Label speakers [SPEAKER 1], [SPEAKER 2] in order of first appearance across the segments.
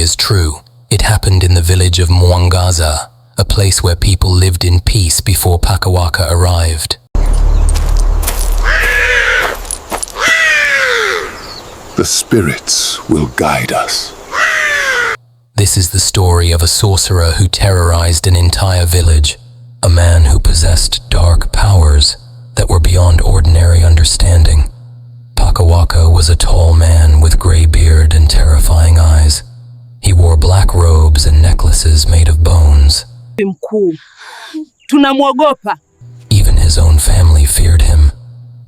[SPEAKER 1] is true. It happened in the village of Mwangaza, a place where people lived in peace before Pakawaka arrived.
[SPEAKER 2] The spirits will guide us.
[SPEAKER 1] This is the story of a sorcerer who terrorized an entire village, a man who possessed dark powers that were beyond ordinary understanding. Pakawaka was a tall man with gray beard and terrifying eyes. He wore black robes and necklaces made of bones. Even his own family feared him.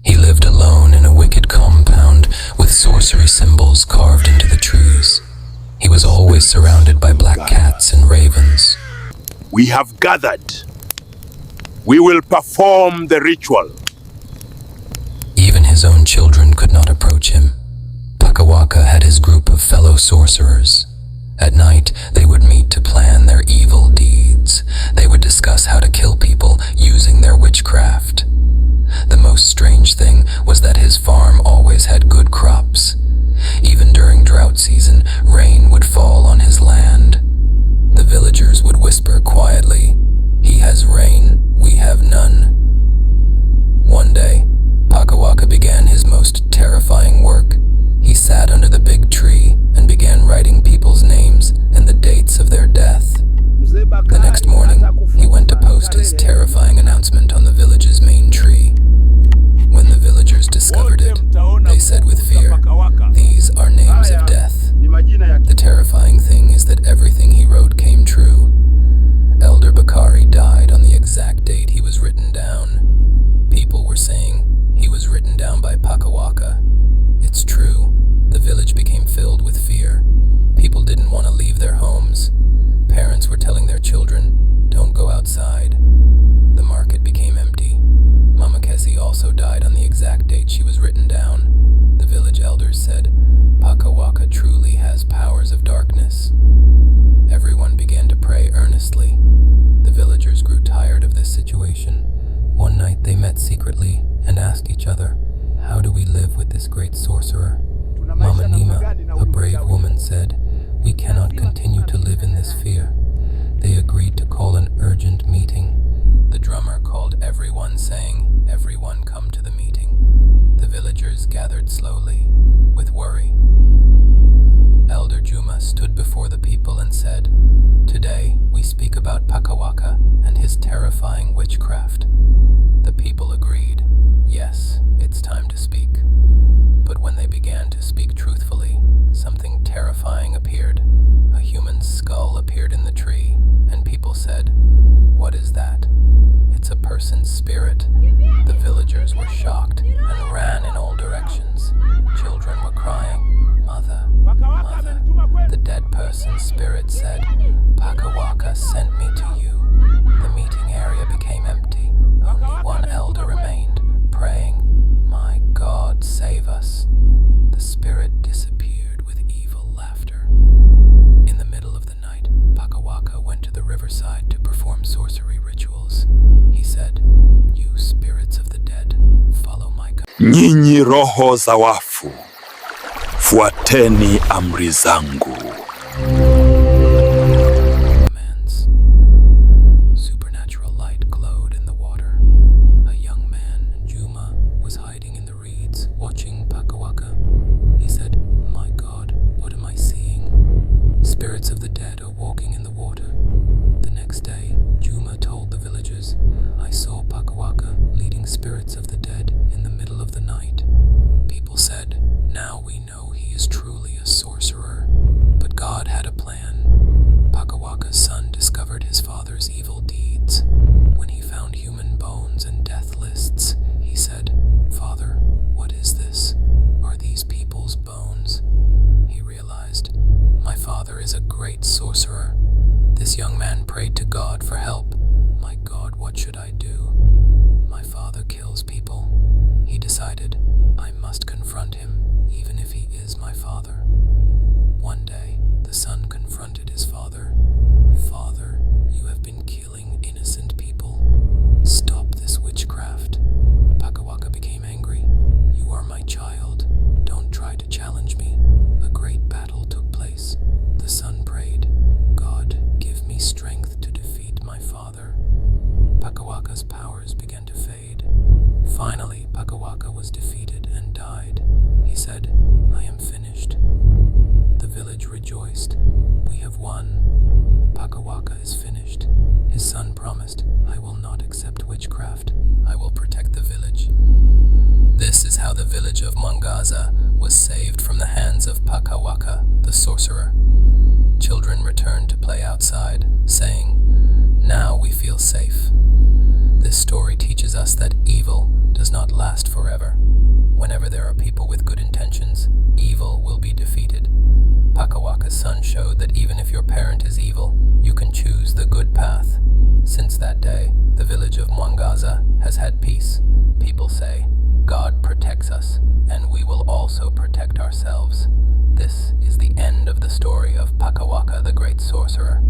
[SPEAKER 1] He lived alone in a wicked compound with sorcery symbols carved into the trees. He was always surrounded by black cats and ravens.
[SPEAKER 3] We have gathered. We will perform the ritual.
[SPEAKER 1] Even his own children could not approach him. Pakawaka had his group of fellow sorcerers. At night, they would meet to plan their evil deeds. They would discuss how to kill people using their witchcraft. The most strange thing was that his farm always had good crops. Even during drought season, rain would fall on his land. The villagers would whisper quietly, "He has rain, we have none." One day, Pakawaka began his most terrifying work. He sat under the big tree and began writing people's names and the dates of their death. The next morning, he went to post his terrifying announcement on the village's main tree. When the villagers discovered it, they said with fear, "These are names of death." The terrifying thing is that everything he wrote came true. Elder Bakari died on the exact date he was written down. People were saying he was written down by Pakawaka. It's true. The village became filled with fear. People didn't want to leave their homes. Parents were telling their children, "Don't go outside." The market became empty. Mama Kessie also died on the exact date she was written down. The village elders said, "Pakawaka truly has powers of darkness." Everyone began to pray earnestly. The villagers grew tired of this situation. One night they met secretly and asked each other, "How do we live with this great sorcerer?" Mama Nima, a brave woman, said, "We cannot continue to live in this fear." They agreed to call an urgent meeting. The drummer called everyone, saying, "Everyone come to the meeting." The villagers gathered slowly, with worry. Elder Juma stood before the people and said, "Today we speak about Pakawaka and his terrifying witchcraft." The people agreed, "Yes, it's time to speak." But when they began to speak truthfully, something terrifying appeared. A human skull appeared in the tree, and people said, "What is that?" "It's a person's spirit." The villagers were shocked and ran in all directions. Children were crying, "Mother, mother." The dead person's spirit said, "Pakawaka sent me to you." The meeting area became empty. Only one elder remained, praying, "My God, save us." The spirit disappeared with evil laughter. In the middle of the night, Pakawaka went to the riverside to perform sorcery rituals. He said, "You spirits of the dead, follow my command."
[SPEAKER 3] Nyinyi roho za wafu, fuateni amri zangu.
[SPEAKER 1] Supernatural light glowed in the water. A young man, Juma, was hiding in the reeds, watching Pakawaka. He said, "My God, what am I seeing? Spirits of the dead are walking in the water." The next day, Juma told the villagers, "I saw Pakawaka leading spirits of the dead in the middle of the night." People said, "Now we know he is truly a sorcerer." But God had a plan. Pakawaka's son discovered his father's evil deeds. When he found human bones and death lists, he said, "Father, what is this? Are these people's bones?" He realized, "My father is a great sorcerer." This young man prayed to God for help. "My God, what should I do? My father kills people." He decided, "I must confront him, even if he is my father." One day, the son confronted his father. "Father, you have been killing innocent people. Stop this witchcraft." Pakawaka became angry. "You are my child. Don't try to challenge me." A great battle took place. The son prayed powers began to fade. Finally, Pakawaka was defeated and died. He said, "I am finished." The village rejoiced. "We have won. Pakawaka is finished." His son promised, "I will not accept witchcraft. I will protect the village." This is how the village of Mwangaza was saved from the hands of Pakawaka, the sorcerer. Children returned to play outside, saying, "Now we feel safe." This story teaches us that evil does not last forever. Whenever there are people with good intentions, evil will be defeated. Pakawaka's son showed that even if your parent is evil, you can choose the good path. Since that day, the village of Mwangaza has had peace. People say, "God protects us, and we will also protect ourselves." This is the end of the story of Pakawaka the Great Sorcerer.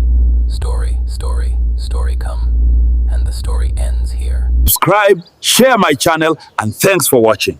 [SPEAKER 1] Story come. And the story ends here.
[SPEAKER 3] Subscribe, share my channel, and thanks for watching.